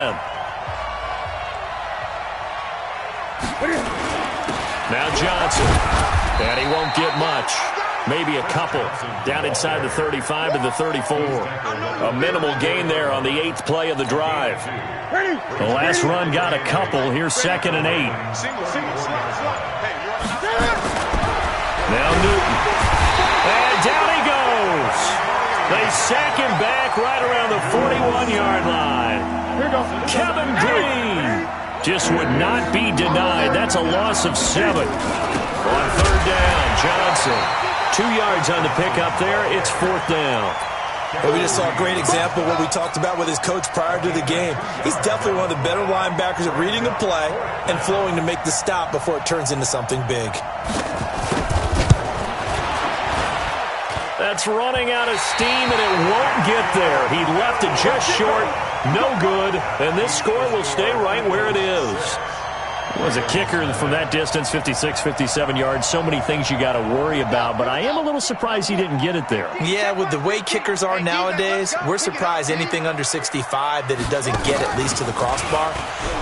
Now Johnson. And he won't get much. Maybe a couple. Down inside the 35 to the 34. A minimal gain there on the 8th play of the drive. The last run got a couple. Here's 2nd and 8. Now Newton. And down he goes. They sack him back right around the 41-yard line. Kevin Green just would not be denied. That's a loss of 7. On 3rd down, Johnson. 2 yards on the pickup there. It's 4th down. Well, we just saw a great example of what we talked about with his coach prior to the game. He's definitely one of the better linebackers at reading a play and flowing to make the stop before it turns into something big. That's running out of steam, and it won't get there. He left it just short. No good. And this score will stay right where it is. Was a kicker from that distance, 56, 57 yards. So many things you got to worry about, but I am a little surprised he didn't get it there. Yeah, with the way kickers are nowadays, we're surprised anything under 65 that it doesn't get at least to the crossbar.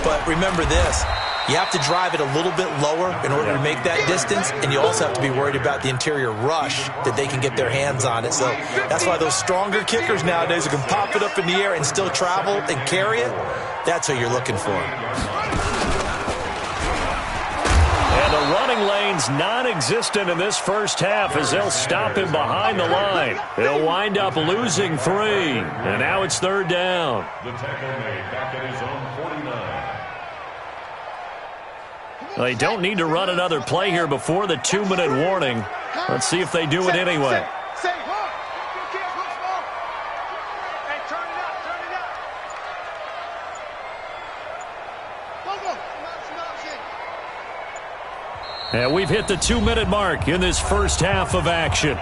But remember this, you have to drive it a little bit lower in order to make that distance, and you also have to be worried about the interior rush that they can get their hands on it. So that's why those stronger kickers nowadays who can pop it up in the air and still travel and carry it, that's who you're looking for. And the running lane's non-existent in this first half as they'll stop him behind the line. They'll wind up losing 3. And now it's 3rd down. The tackle made back at his own 49. They don't need to run another play here before the 2-minute warning. Let's see if they do it anyway. And we've hit the 2-minute mark in this first half of action.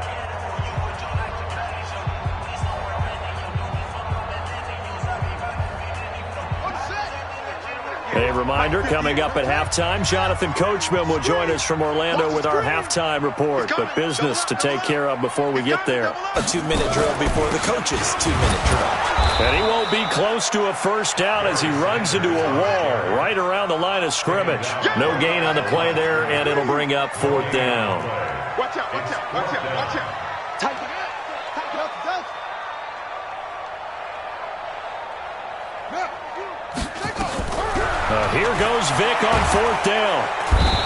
A reminder, coming up at halftime, Jonathan Coachman will join us from Orlando with our halftime report. But business to take care of before we get there. A 2-minute drill before the coach's 2-minute drill. And he won't be close to a first down as he runs into a wall right around the line of scrimmage. No gain on the play there, and it'll bring up 4th down. Watch out, watch out, watch out, watch out. Tighten it up, Here goes Vic on 4th down.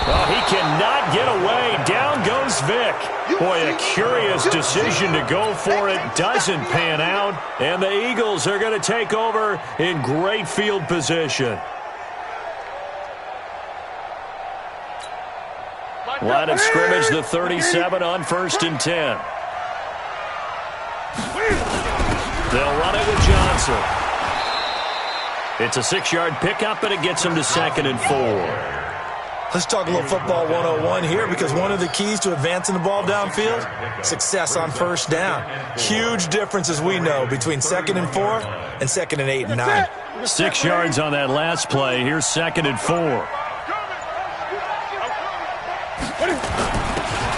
Oh, he cannot get away. Down goes Vic. Boy, a curious decision to go for it. Doesn't pan out. And the Eagles are going to take over in great field position. Line of scrimmage, the 37 on 1st and 10. They'll run it with Johnson. It's a 6-yard pickup, and it gets him to 2nd and 4. Let's talk a little football 101 here, because one of the keys to advancing the ball downfield, success on first down. Huge difference, as we know, between 2nd and 4 and 2nd and 8 and 9. 6 yards on that last play. Here's 2nd and 4.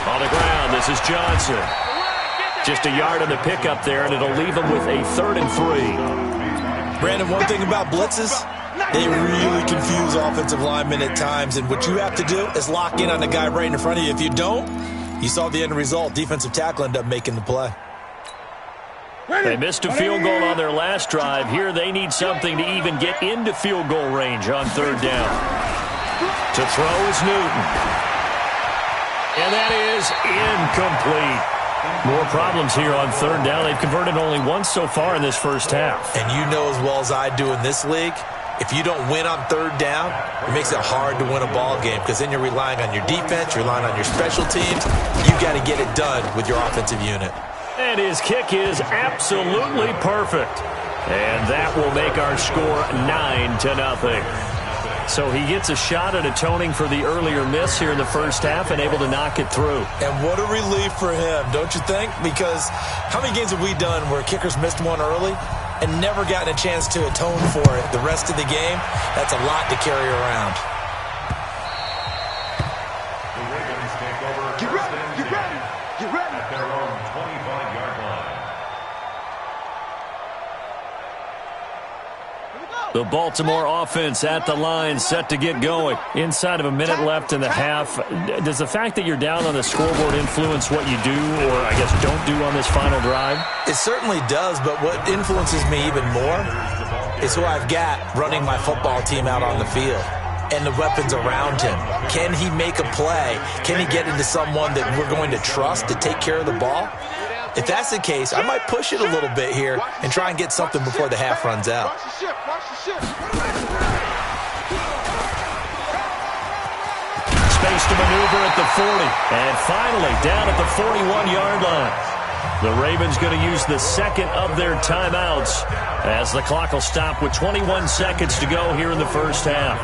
On the ground, this is Johnson. Just a yard on the pickup there, and it'll leave him with a 3rd and 3. Brandon, one thing about blitzes, they really confuse offensive linemen at times, and what you have to do is lock in on the guy right in front of you. If you don't, you saw the end result. Defensive tackle ended up making the play. They missed a field goal on their last drive. Here they need something to even get into field goal range on 3rd down. To throw is Newton. And that is incomplete. More problems here on 3rd down. They've converted only once so far in this first half. And you know as well as I do in this league, if you don't win on 3rd down, it makes it hard to win a ball game, because then you're relying on your defense, you're relying on your special teams. You've got to get it done with your offensive unit. And his kick is absolutely perfect. And that will make our score 9-0. So he gets a shot at atoning for the earlier miss here in the first half and able to knock it through. And what a relief for him, don't you think? Because how many games have we done where kickers missed one early and never gotten a chance to atone for it the rest of the game? That's a lot to carry around. The Ravens take over. Get ready, get ready, get ready. At their own 25-yard line. Here we go. The Baltimore offense at the line, set to get going. Inside of a minute left in the half. Does the fact that you're down on the scoreboard influence what you do, or I guess don't do on this final drive? It certainly does, but what influences me even more is who I've got running my football team out on the field and the weapons around him. Can he make a play? Can he get into someone that we're going to trust to take care of the ball? If that's the case, I might push it a little bit here and try and get something before the half runs out. Watch the ship. Watch the ship. Space to maneuver at the 40. And finally, down at the 41-yard line. The Ravens going to use the second of their timeouts as the clock will stop with 21 seconds to go here in the first half.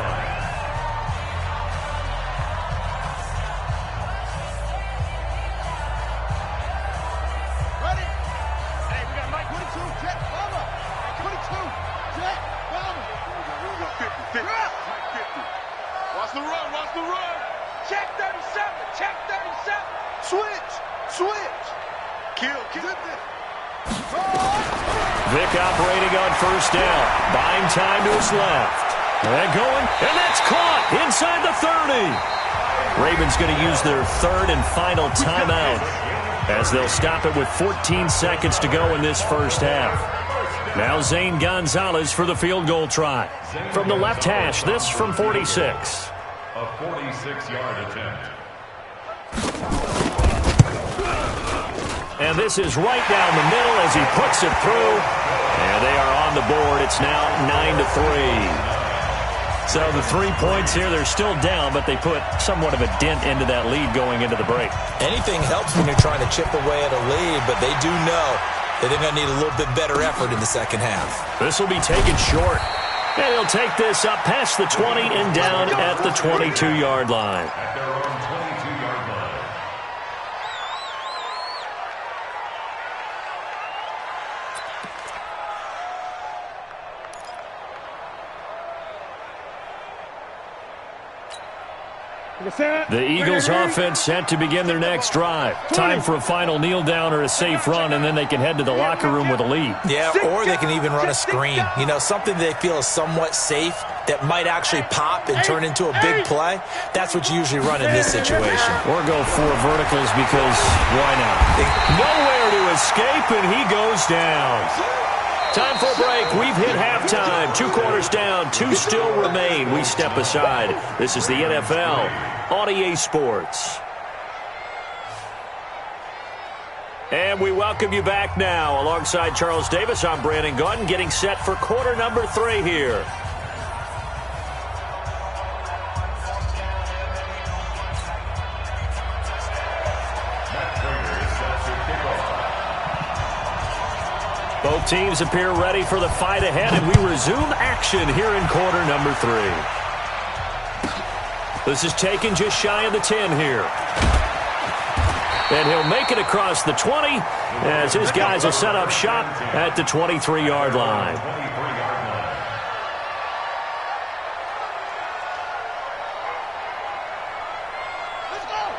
Vic operating on first down. Buying time to his left. And going, and that's caught inside the 30. Ravens going to use their third and final timeout as they'll stop it with 14 seconds to go in this first half. Now Zane Gonzalez for the field goal try. From the left hash, this from 46. A 46-yard attempt. And this is right down the middle as he puts it through. And they are on the board. It's now 9-3. So the 3 points here, they're still down, but they put somewhat of a dent into that lead going into the break. Anything helps when you're trying to chip away at a lead, but they do know that they're going to need a little bit better effort in the second half. This will be taken short. And he'll take this up past the 20 and down at the 22-yard line. At their own 22-yard line. The Eagles offense set to begin their next drive. Time for a final kneel down or a safe run, and then they can head to the locker room with a lead. Yeah, or they can even run a screen. You know, something they feel is somewhat safe that might actually pop and turn into a big play. That's what you usually run in this situation. Or go for verticals because why not? Nowhere to escape, and he goes down. Time for a break. We've hit halftime. 2 quarters down. 2 still remain. We step aside. This is the NFL on EA Sports. And we welcome you back now. Alongside Charles Davis, I'm Brandon Gaudin, getting set for quarter number 3 here. Both teams appear ready for the fight ahead, and we resume action here in quarter number 3. This is taken just shy of the 10 here. And he'll make it across the 20 as his guys will set up shop at the 23-yard line.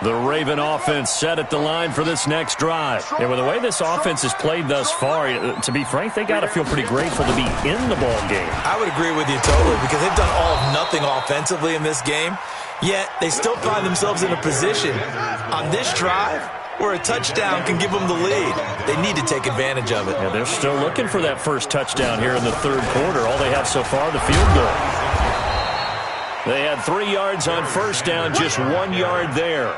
The Raven offense set at the line for this next drive. And with the way this offense has played thus far, to be frank, they got to feel pretty grateful to be in the ball game. I would agree with you totally because they've done all of nothing offensively in this game, yet they still find themselves in a position on this drive where a touchdown can give them the lead. They need to take advantage of it. Yeah, they're still looking for that first touchdown here in the third quarter. All they have so far, the field goal. They had 3 yards on first down, just 1 yard there.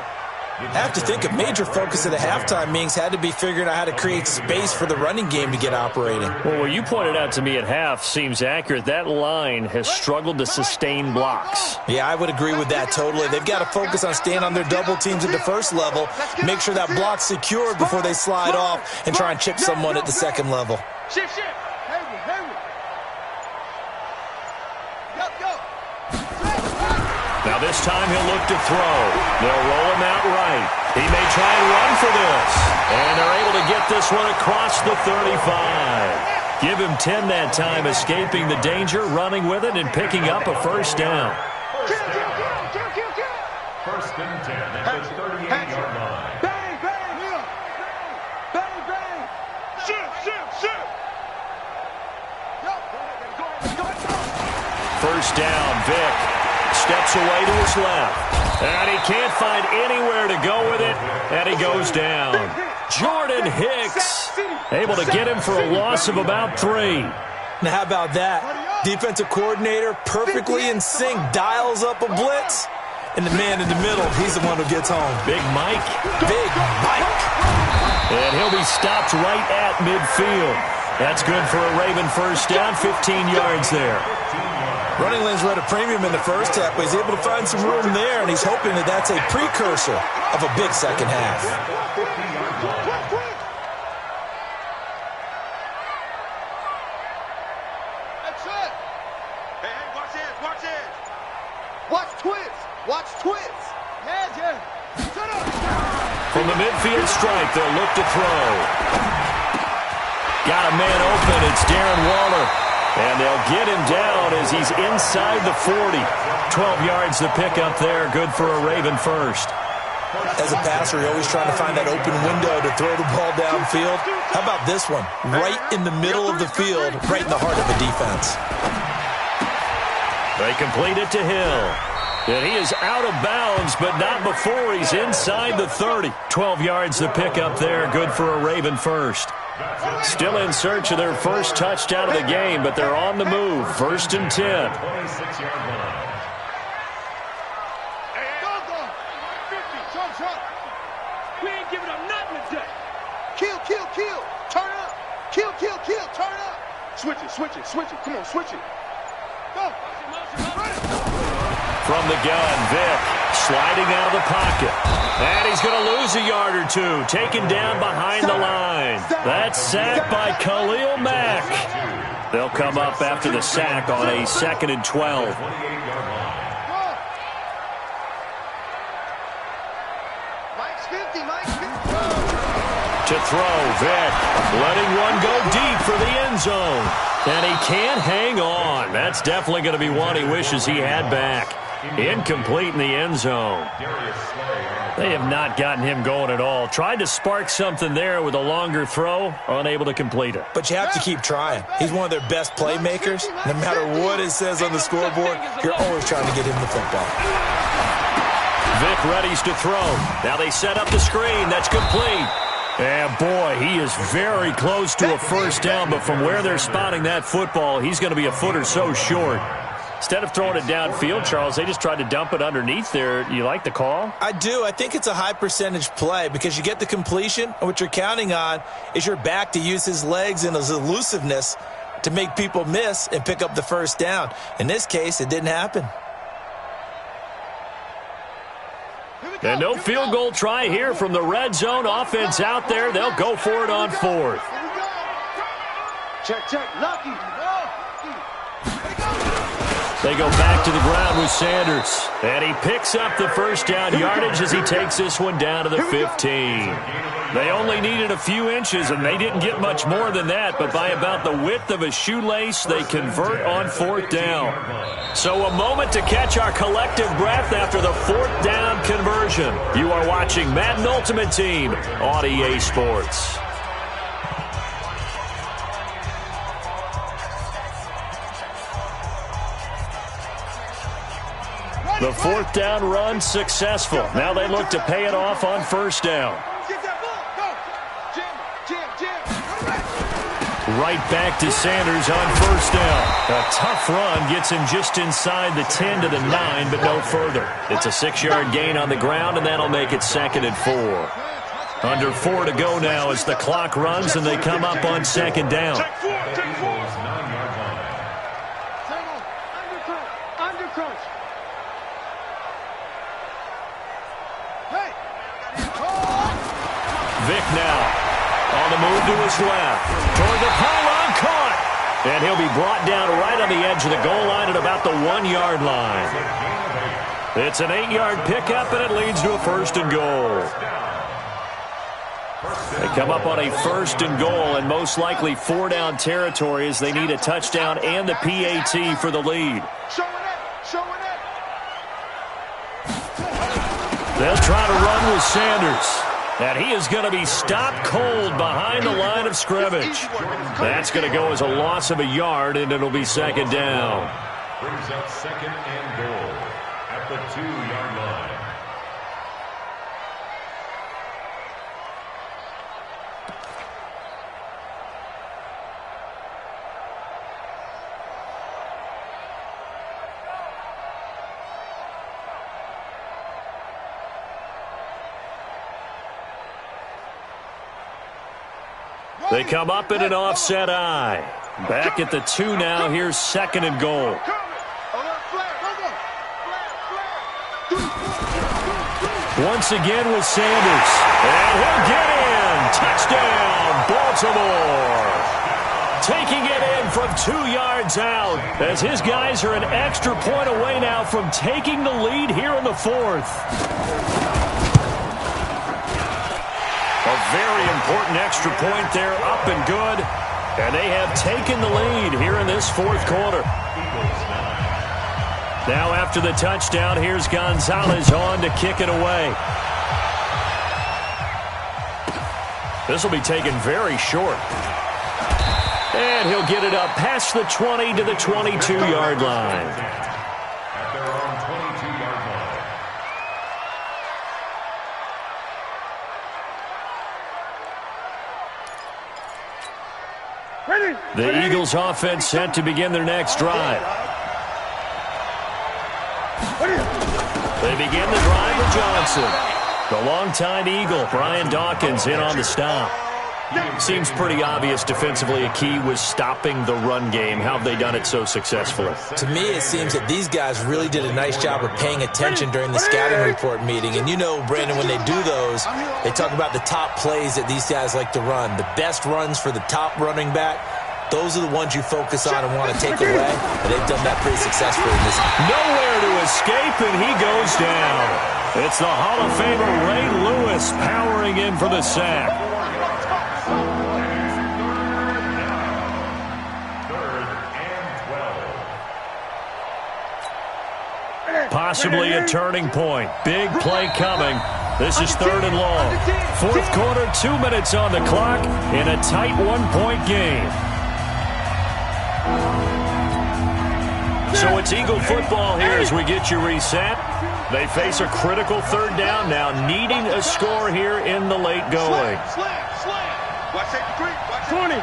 I have to think a major focus at the halftime meetings had to be figuring out how to create space for the running game to get operating. Well, what you pointed out to me at half seems accurate. That line has struggled to sustain blocks. Yeah, I would agree with that totally. They've got to focus on staying on their double teams at the first level, make sure that block's secured before they slide off and try and chip someone at the second level. Shift. Now this time he'll look to throw. They'll roll him out right. He may try and run for this. And they're able to get this one across the 35. Give him 10 that time, escaping the danger, running with it, and picking up a first down. First and 10 at the 38-yard line. Bang, bang. Bang, bang. Shoot. first down. Vick steps away to his left. And he can't find anywhere to go with it. And he goes down. Jordan Hicks able to get him for a loss of about 3. Now, how about that? Defensive coordinator perfectly in sync, dials up a blitz. And the man in the middle, he's the one who gets home. Big Mike. Big Mike. And he'll be stopped right at midfield. That's good for a Raven first down, 15 yards there. Running lanes were at a premium in the first half, but he's able to find some room there, and he's hoping that that's a precursor of a big second half. That's it. Hey, watch this, watch this. Watch twist, watch twist. Yeah. Shut up. From the midfield stripe, they'll look to throw. Got a man open. It's Darren Waller. And they'll get him down as he's inside the 40. 12 yards to pick up there. Good for a Raven first. As a passer, you're always trying to find that open window to throw the ball downfield. How about this one? Right in the middle of the field, right in the heart of the defense. They complete it to Hill. And he is out of bounds, but not before he's inside the 30. 12 yards to pick up there. Good for a Raven first. Still in search of their first touchdown of the game, but they're on the move. First and 10. 26-yard line. We ain't giving up nothing today. Kill. Turn up. Kill. Turn up. Switch it. Come on, switch it. Go. From the gun, Vick sliding out of the pocket. And he's going to lose a yard or two. Taken down behind the line. That's sacked by Khalil Mack. They'll come up after the sack on a 2nd and 12. 28-yard line. To throw, Vick letting one go deep for the end zone. And he can't hang on. That's definitely going to be one he wishes he had back. Incomplete in the end zone. They have not gotten him going at all. Tried to spark something there with a longer throw, unable to complete it. But you have to keep trying. He's one of their best playmakers. No matter what it says on the scoreboard, you're always trying to get him the football. Vick readies to throw. Now they set up the screen. That's complete. And boy, he is very close to a first down, but from where they're spotting that football, he's going to be a foot or so short. Instead of throwing it downfield, Charles, they just tried to dump it underneath there. You like the call? I do. I think it's a high percentage play because you get the completion, and what you're counting on is your back to use his legs and his elusiveness to make people miss and pick up the first down. In this case, it didn't happen. And no field goal try here from the red zone. Offense out there. They'll go for it on 4th. Check. Lucky. They go back to the ground with Sanders. And he picks up the first down yardage as he takes this one down to the 15. They only needed a few inches, and they didn't get much more than that. But by about the width of a shoelace, they convert on 4th down. So a moment to catch our collective breath after the 4th down conversion. You are watching Madden Ultimate Team on EA Sports. The 4th down run successful. Now they look to pay it off on 1st down. Right back to Sanders on 1st down. A tough run gets him just inside the 10 to the 9, but no further. It's a 6-yard gain on the ground, and that'll make it 2nd and 4. Under 4 to go now as the clock runs, and they come up on 2nd down. Vick now on the move to his left. Toward the pylon, caught. And he'll be brought down right on the edge of the goal line at about the 1-yard line. It's an 8-yard pickup, and it leads to a 1st and goal. They come up on a 1st and goal, and most likely 4-down territory as they need a touchdown and the PAT for the lead. They'll try to run with Sanders. And he is going to be stopped cold behind the line of scrimmage. That's going to go as a loss of a yard, and it'll be 2nd down. brings up second and goal at the 2-yard line. They come up in an offset eye. Back at the 2 now. Here's second and goal. Once again with Sanders. And he'll get in. Touchdown, Baltimore. Taking it in from 2 yards out as his guys are an extra point away now from taking the lead here in the 4th. A very important extra point there, up and good. And they have taken the lead here in this 4th quarter. Now after the touchdown, here's Gonzalez on to kick it away. This will be taken very short. And he'll get it up past the 20 to the 22-yard line. At their own 22-yard line. The Eagles offense set to begin their next drive. They begin the drive with Johnson. The longtime Eagle, Brian Dawkins, in on the stop. Seems pretty obvious defensively a key was stopping the run game. How have they done it so successfully? To me, it seems that these guys really did a nice job of paying attention during the scouting report meeting. And you know, Brandon, when they do those, they talk about the top plays that these guys like to run. The best runs for the top running back, those are the ones you focus on and want to take away. And they've done that pretty successfully in this. Nowhere to escape, and he goes down. It's the Hall of Famer Ray Lewis powering in for the sack. Possibly a turning point. Big play coming. This is 3rd and long. 4th quarter, 2 minutes on the clock in a tight 1-point game. So it's Eagle football here as we get you reset. They face a critical 3rd down now, needing a score here in the late going. Slam. Watch safety creep. Watch 20.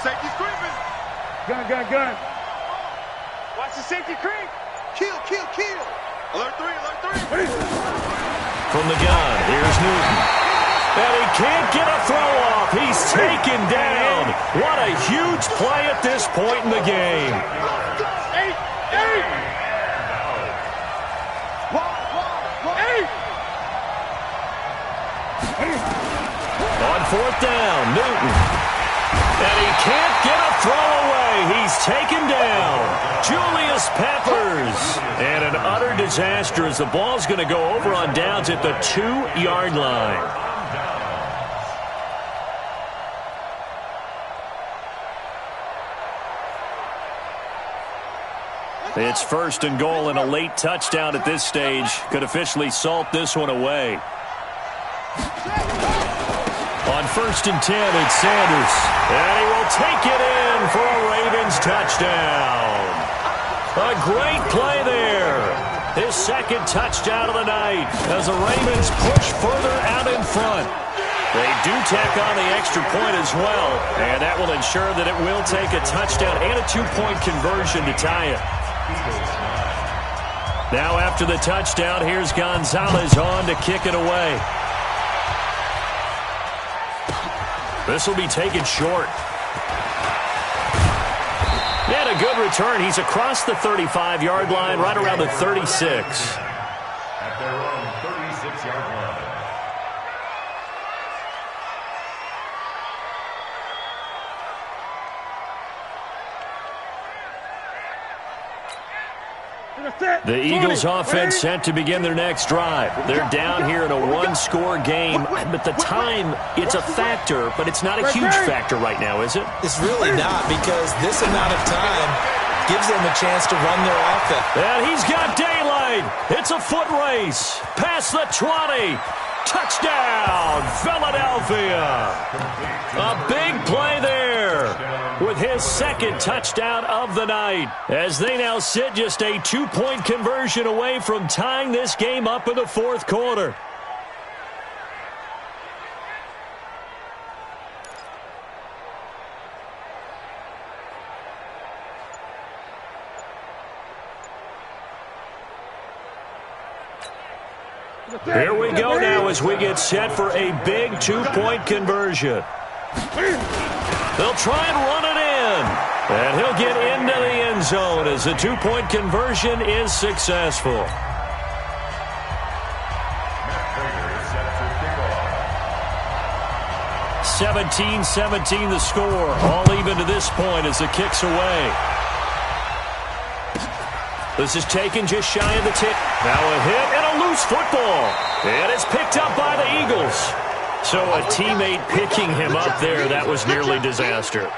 Safety's creeping. Gun. Watch the safety creep. Kill. Alert 3. From the gun, here's Newton. And he can't get a throw off. He's taken down. What a huge play at this point in the game. On 4th down, Newton. And he can't get a throw away. He's taken down. Julius Peppers. And an utter disaster as the ball's going to go over on downs at the 2-yard line. It's 1st and goal, and a late touchdown at this stage could officially salt this one away. On 1st and 10, it's Sanders. And he will take it in for a Ravens touchdown. A great play there. His 2nd touchdown of the night as the Ravens push further out in front. They do tack on the extra point as well, and that will ensure that it will take a touchdown and a 2-point conversion to tie it. Now after the touchdown, here's Gonzalez on to kick it away. This will be taken short. And a good return. He's across the 35-yard line, right around the 36. At their own 36-yard line. The Eagles offense set to begin their next drive. They're down here in a 1-score game, but the time, it's a factor, but it's not a huge factor right now, is it? It's really not, because this amount of time, gives them a chance to run their offense. And he's got daylight. It's a foot race. Past the 20. Touchdown, Philadelphia. A big play there with his second touchdown of the night, as they now sit just a 2-point conversion away from tying this game up in the fourth quarter. Here we go now as we get set for a big 2-point conversion. They'll try and run it in. And he'll get into the end zone as the 2-point conversion is successful. (17-17) the score. All even to this point as the kick's away. This is taken just shy of the tip. Now a hit and a loose football. And it's picked up by the Eagles. So a teammate picking him up there, that was nearly disaster.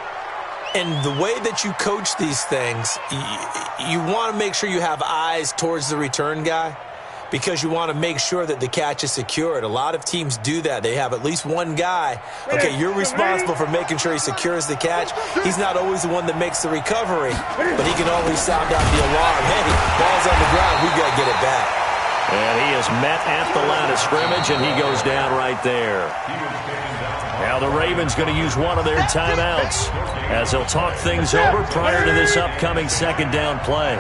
And the way that you coach these things, you want to make sure you have eyes towards the return guy, because you want to make sure that the catch is secured. A lot of teams do that. They have at least one guy. Okay, you're responsible for making sure he secures the catch. He's not always the one that makes the recovery, but he can always sound out the alarm. Hey, ball's on the ground. We've got to get it back. And he is met at the line of scrimmage, and he goes down right there. Now the Ravens going to use one of their timeouts as they'll talk things over prior to this upcoming second down play.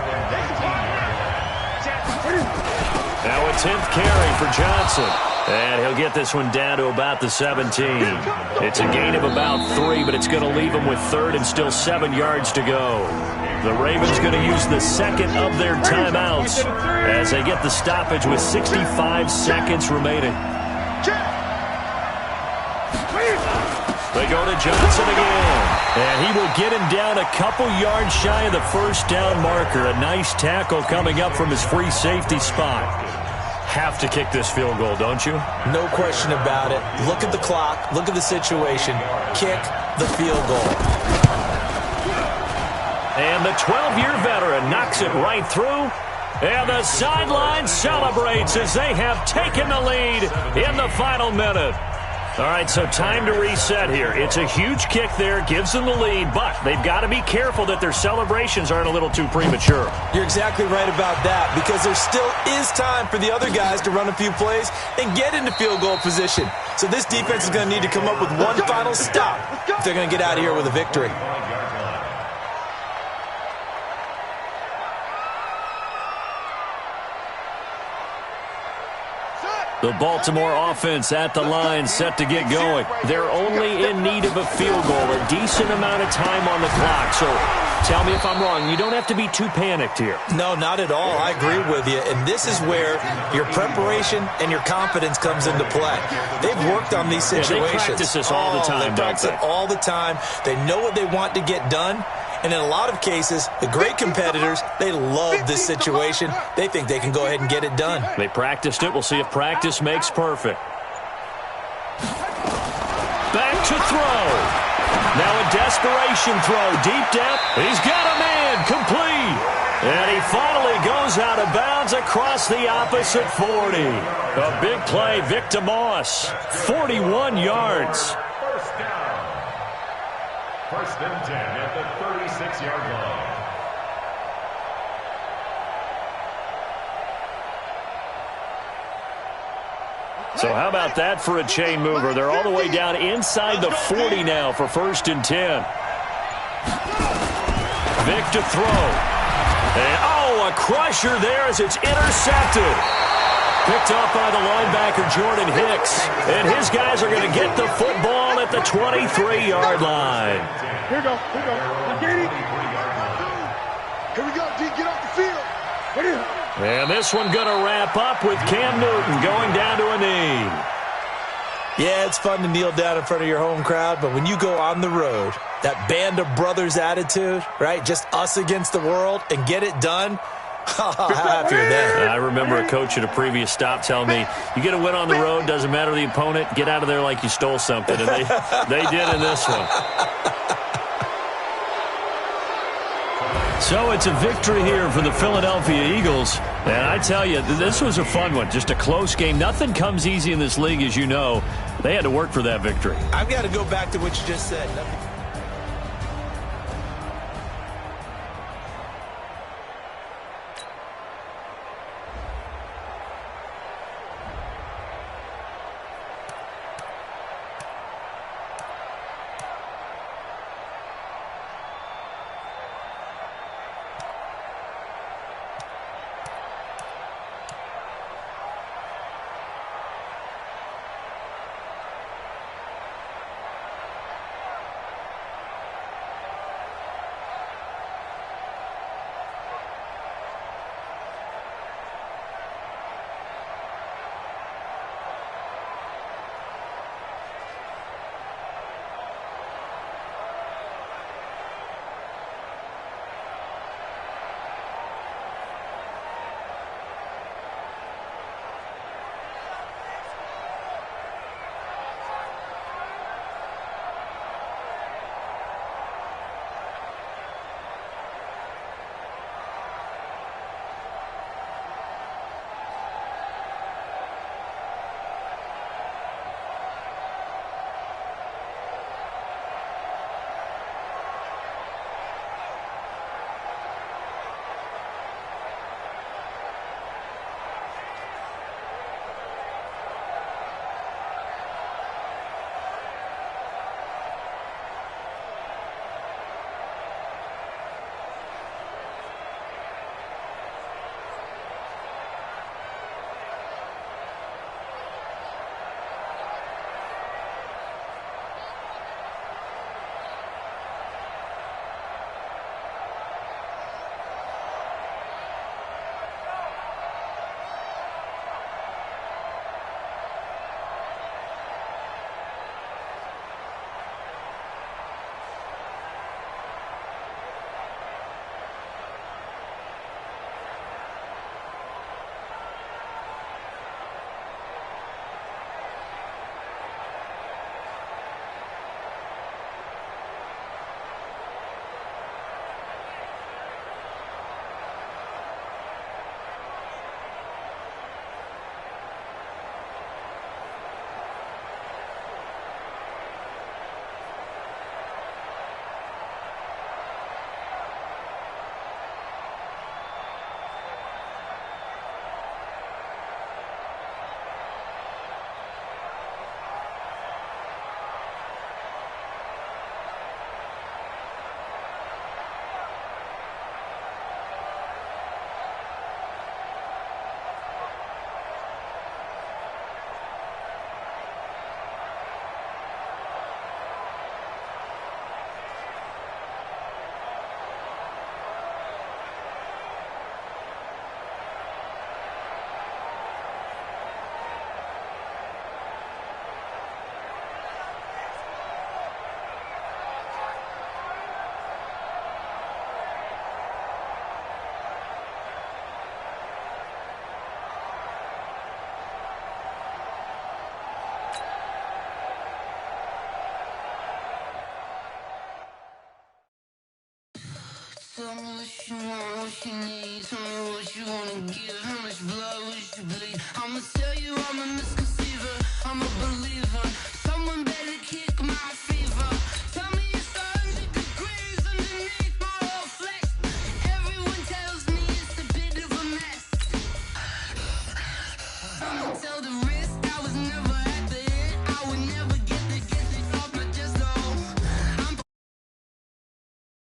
Now a 10th carry for Johnson. And he'll get this one down to about the 17. It's a gain of about 3, but it's going to leave him with third and still 7 yards to go. The Ravens going to use the second of their timeouts as they get the stoppage with 65 seconds remaining. They go to Johnson again. And he will get him down a couple yards shy of the first down marker. A nice tackle coming up from his free safety spot. Have to kick this field goal, don't you? No question about it. Look at the clock. Look at the situation. Kick the field goal. And the 12-year veteran knocks it right through. And the sideline celebrates as they have taken the lead in the final minute. All right, so time to reset here. It's a huge kick there, gives them the lead, but they've got to be careful that their celebrations aren't a little too premature. You're exactly right about that, because there still is time for the other guys to run a few plays and get into field goal position. So this defense is going to need to come up with one final stop if they're going to get out of here with a victory. The Baltimore offense at the line, set to get going. They're only in need of a field goal, a decent amount of time on the clock. So tell me if I'm wrong. You don't have to be too panicked here. No, not at all. I agree with you. And this is where your preparation and your confidence comes into play. They've worked on these situations. They practice this all the time, They practice it all the time. They know what they want to get done. And in a lot of cases, the great competitors, they love this situation. They think they can go ahead and get it done. They practiced it. We'll see if practice makes perfect. Back to throw. Now a desperation throw. Deep depth. He's got a man. Complete. And he finally goes out of bounds across the opposite 40. A big play. Victor Moss. 41 yards. First and 10 at the 36-yard line. So how about that for a chain mover? They're all the way down inside the 40 now for first and 10. Vic to throw. And, a crusher there as it's intercepted. Picked up by the linebacker, Jordan Hicks. And his guys are going to get the football at the 23-yard line. Here we go. Here we go, D. Get off the field. Right here. And this one going to wrap up with Cam Newton going down to a knee. Yeah, it's fun to kneel down in front of your home crowd, but when you go on the road, that band of brothers attitude, right, just us against the world, and get it done, how happy are they? I remember a coach at a previous stop telling me, you get a win on the road, doesn't matter the opponent, get out of there like you stole something. And they did in this one. So it's a victory here for the Philadelphia Eagles. And I tell you, this was a fun one. Just a close game. Nothing comes easy in this league, as you know. They had to work for that victory. I've got to go back to what you just said. Tell me what you want, what you need. Tell me what you wanna give. How much blood would you bleed? I'ma tell you I'm a misconceiver, I'm a believer.